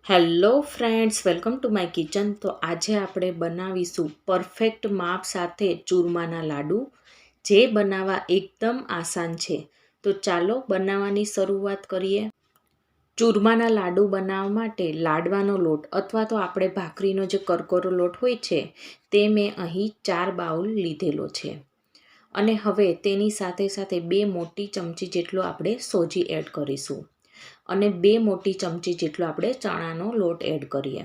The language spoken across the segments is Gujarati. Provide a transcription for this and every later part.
Hello friends, welcome to my kitchen. તો આજે આપણે બનાવીશું પરફેક્ટ માપ સાથે ચૂરમાના લાડુ, જે બનાવવા એકદમ આસાન છે. તો ચાલો બનાવવાની શરૂઆત કરીએ. ચૂરમાના લાડુ બનાવવા માટે લાડવાનો લોટ અથવા તો આપણે ભાખરીનો જે કરકરો લોટ હોય છે તે મેં અહીં 4 બાઉલ લીધેલો છે. અને હવે તેની સાથે સાથે 2 મોટી ચમચી જેટલો આપણે સોજી એડ કરીશું અને 2 મોટી ચમચી જેટલો આપણે ચણાનો લોટ એડ કરીએ.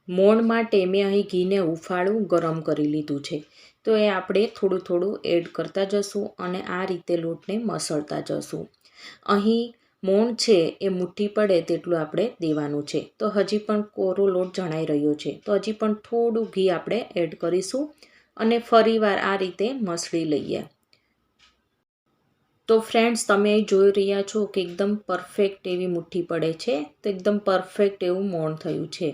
મોણ માટે મેં અહીં ઘીને ઉફાળું ગરમ કરી લીધું છે. તો એ આપણે થોડું થોડું એડ કરતા જશું અને આ રીતે લોટને મસળતા જશું. અહીં મોણ છે એ મુઠ્ઠી પડે તેટલું આપણે દેવાનું છે. તો હજી પણ કોરો લોટ જણાઈ રહ્યો છે, તો હજી પણ થોડું ઘી આપણે એડ કરીશું અને ફરીવાર આ રીતે મસળી લઈએ. તો ફ્રેન્ડ્સ, તમે જોઈ રહ્યા છો કે એકદમ પરફેક્ટ એવી મુઠ્ઠી પડે છે, તો એકદમ પરફેક્ટ એવું મોણ થયું છે.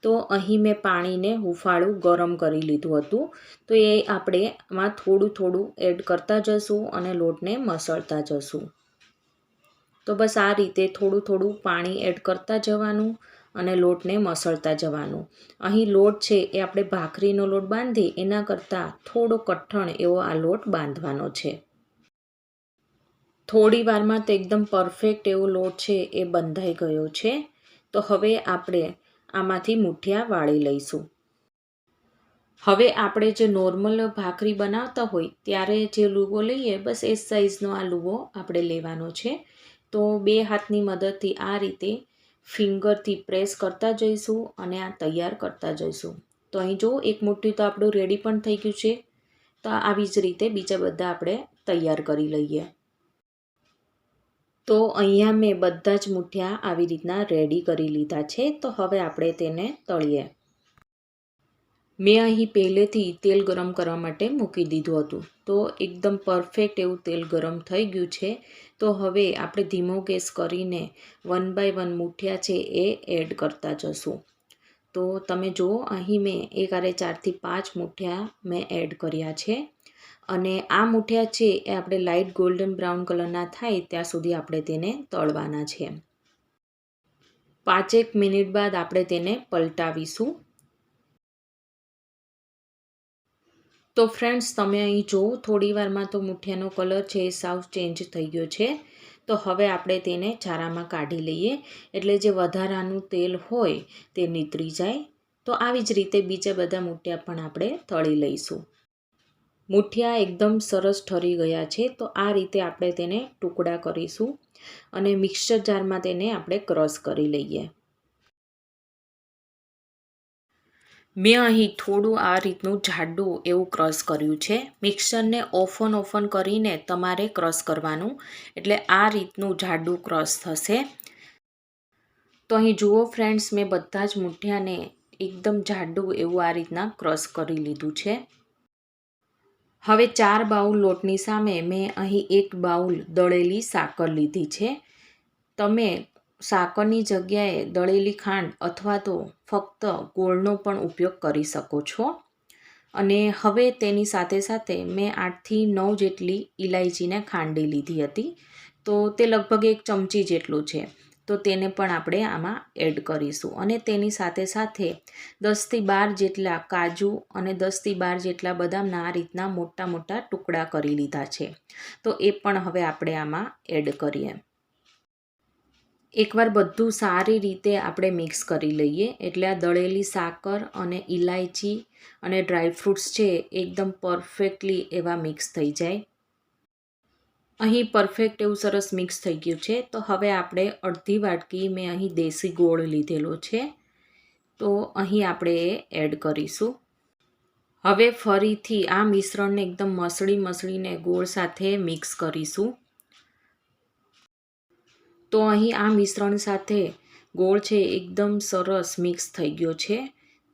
તો અહીં મેં પાણીને હુંફાળું ગરમ કરી લીધું હતું, તો એ આપણે આમાં થોડું થોડું એડ કરતા જશું અને લોટને મસળતા જશું. તો બસ આ રીતે થોડું થોડું પાણી એડ કરતા જવાનું અને લોટને મસળતા જવાનું. અહીં લોટ છે એ આપણે ભાખરીનો લોટ બાંધી એના કરતાં થોડો કઠણ એવો આ લોટ બાંધવાનો છે. થોડી વારમાં તો એકદમ પરફેક્ટ એવો લોટ છે એ બંધાઈ ગયો છે. તો હવે આપણે આમાંથી મુઠિયા વાળી લઈશું. હવે આપણે જે નોર્મલ ભાખરી બનાવતા હોય ત્યારે જે લુવો લઈએ, બસ એ સાઈઝનો આ લુવો આપણે લેવાનો છે. તો 2 હાથની મદદથી આ રીતે ફિંગરથી પ્રેસ કરતા જઈશું અને આ તૈયાર કરતા જઈશું. તો અહીં જો એક મુઠ્ઠી તો આપણું રેડી પણ થઈ ગયું છે. તો આવી જ રીતે બીજા બધા આપણે તૈયાર કરી લઈએ. તો અહીંયા મેં બધા જ મુઠિયા આવી રીતના રેડી કરી લીધા છે. તો હવે આપણે તેને તળીએ. મેં અહીં પહેલેથી તેલ ગરમ કરવા માટે મૂકી દીધું હતું. તો એકદમ પરફેક્ટ એવું તેલ ગરમ થઈ ગયું છે. તો હવે આપણે ધીમો ગેસ કરીને 1 બાય 1 મુઠિયા છે એ એડ કરતા જશું. તો તમે જુઓ, અહીં મેં 4 થી 5 મુઠિયા મેં એડ કર્યા છે. અને આ મુઠિયા છે એ આપણે લાઇટ ગોલ્ડન બ્રાઉન કલરના થાય ત્યાં સુધી આપણે તેને તળવાના છે. 5 મિનિટ બાદ આપણે તેને પલટાવીશું. તો ફ્રેન્ડ્સ, તમે અહીં જુઓ, થોડી વારમાં તો મુઠિયાનો કલર છે એ સાવ ચેન્જ થઈ ગયો છે. તો હવે આપણે તેને ચારામાં કાઢી લઈએ, એટલે જે વધારાનું તેલ હોય તે નીતરી જાય. તો આવી જ રીતે બીજા બધા મુઠિયા પણ આપણે તળી લઈશું. મુઠિયા એકદમ સરસ ઠરી ગયા છે. તો આ રીતે આપણે તેને ટુકડા કરીશું અને મિક્સર જારમાં તેને આપણે ક્રશ કરી લઈએ. મેં અહીં થોડું આ રીતનું જાડું એવું ક્રશ કર્યું છે. મિક્સરને ઓફન કરીને તમારે ક્રશ કરવાનું, એટલે આ રીતનું જાડું ક્રશ થશે. તો અહીં જુઓ ફ્રેન્ડ્સ, મેં બધા જ મુઠિયાને એકદમ જાડું એવું આ રીતના ક્રશ કરી લીધું છે. હવે 4 બાઉલ લોટની સામે મેં અહીં 1 બાઉલ દળેલી સાકર લીધી છે. તમે સાકરની જગ્યાએ દળેલી ખાંડ અથવા તો ફક્ત ગોળનો પણ ઉપયોગ કરી શકો છો. અને હવે તેની સાથે સાથે મેં 8 થી 9 જેટલી ઇલાયચીને ખાંડી લીધી હતી. તો તે લગભગ 1 ચમચી જેટલું છે. તો તેને પણ આપણે આમાં એડ કરીશું. અને તેની સાથે સાથે 10 થી 12 જેટલા કાજુ અને 10 થી 12 જેટલા બદામના આ રીતના મોટા મોટા ટુકડા કરી લીધા છે. તો એ પણ હવે આપણે આમાં એડ કરીએ. એકવાર બધું સારી રીતે આપણે મિક્સ કરી લઈએ, એટલે આ દળેલી સાકર અને ઇલાયચી અને ડ્રાયફ્રૂટ્સ છે એકદમ પરફેક્ટલી એવા મિક્સ થઈ જાય. અહીં પરફેક્ટ એવું સરસ મિક્સ થઈ ગયું છે. તો હવે આપણે અડધી વાટકી મેં અહીં દેશી ગોળ લીધેલો છે. તો અહીં આપણે એ એડ કરીશું. હવે ફરીથી આ મિશ્રણને એકદમ મસળીને ગોળ સાથે મિક્સ કરીશું. તો અહીં આ મિશ્રણ સાથે ગોળ છે એકદમ સરસ મિક્સ થઈ ગયો છે.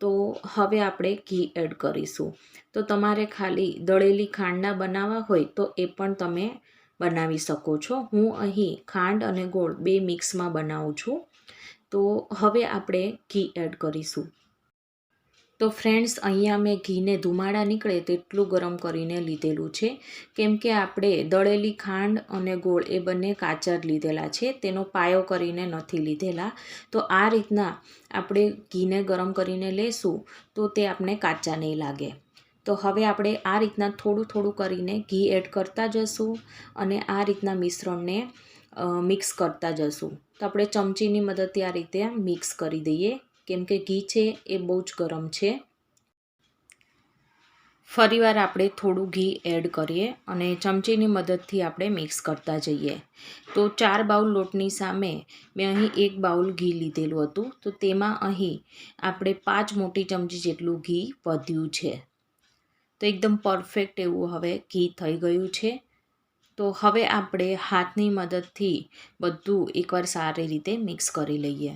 તો હવે આપણે ઘી એડ કરીશું. તો તમારે ખાલી દળેલી ખાંડના બનાવવા હોય તો એ પણ તમે બનાવી શકો છો. હું અહીં ખાંડ અને ગોળ 2 મિક્સમાં બનાવું છું. તો હવે આપણે ઘી એડ કરીશું. તો ફ્રેન્ડ્સ, અહીંયા મેં ઘીને ધુમાડા નીકળે તેટલું ગરમ કરીને લીધેલું છે, કેમ કે આપણે દળેલી ખાંડ અને ગોળ એ બંને કાચા જ લીધેલા છે, તેનો પાયો કરીને નથી લીધેલા. તો આ રીતના આપણે ઘીને ગરમ કરીને લેશું તો તે આપણે કાચા નહીં લાગે. તો હવે આપણે આ રીતના થોડું થોડું કરીને ઘી એડ કરતા જશું અને આ રીતના મિશ્રણને મિક્સ કરતા જશું. તો આપણે ચમચીની મદદથી આ રીતે મિક્સ કરી દઈએ, કેમ કે ઘી છે એ બહુ જ ગરમ છે. ફરીવાર આપણે થોડું ઘી એડ કરીએ અને ચમચીની મદદથી આપણે મિક્સ કરતા જઈએ. તો 4 બાઉલ લોટની સામે મેં અહીં 1 બાઉલ ઘી લીધેલું હતું, તો તેમાં અહીં આપણે 5 મોટી ચમચી જેટલું ઘી વધ્યું છે. તો એકદમ પરફેક્ટ એવું હવે ઘી થઈ ગયું છે. તો હવે આપણે હાથની મદદથી બધું એકવાર સારી રીતે મિક્સ કરી લઈએ.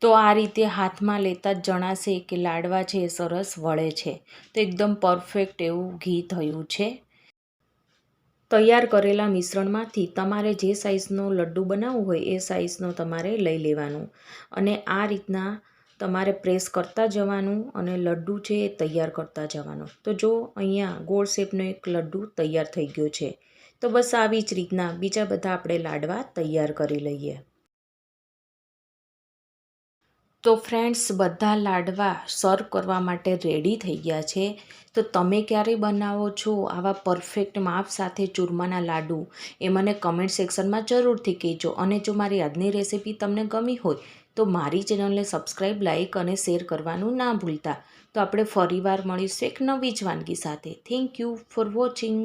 તો આ રીતે હાથમાં લેતા જ જણાશે કે લાડવા છે એ સરસ વળે છે. તો એકદમ પરફેક્ટ એવું ઘી થયું છે. તૈયાર કરેલા મિશ્રણમાંથી તમારે જે સાઇઝનો લડ્ડુ બનાવવું હોય એ સાઇઝનો તમારે લઈ લેવાનું અને આ રીતના તમારે પ્રેસ કરતા જવાનું અને લડ્ડુ છે એ તૈયાર કરતા જવાનું. તો જો અહીંયા ગોળ શેપનો એક લડ્ડુ તૈયાર થઈ ગયો છે. તો બસ આવી જ રીતના બીજા બધા આપણે લાડવા તૈયાર કરી લઈએ. તો ફ્રેન્ડ્સ, બધા લાડવા સર્વ કરવા માટે રેડી થઈ ગયા છે. તો તમે ક્યારે બનાવો છો આવા પરફેક્ટ માપ સાથે ચૂરમાના લાડુ, એ મને કમેન્ટ સેક્શનમાં જરૂરથી કહેજો. અને જો મારી આજની રેસીપી તમને ગમી હોય તો મારી ચેનલને સબસ્ક્રાઈબ, લાઈક અને શેર કરવાનું ના ભૂલતા. તો આપણે ફરીવાર મળીશું એક નવી જ વાનગી સાથે. Thank you for watching.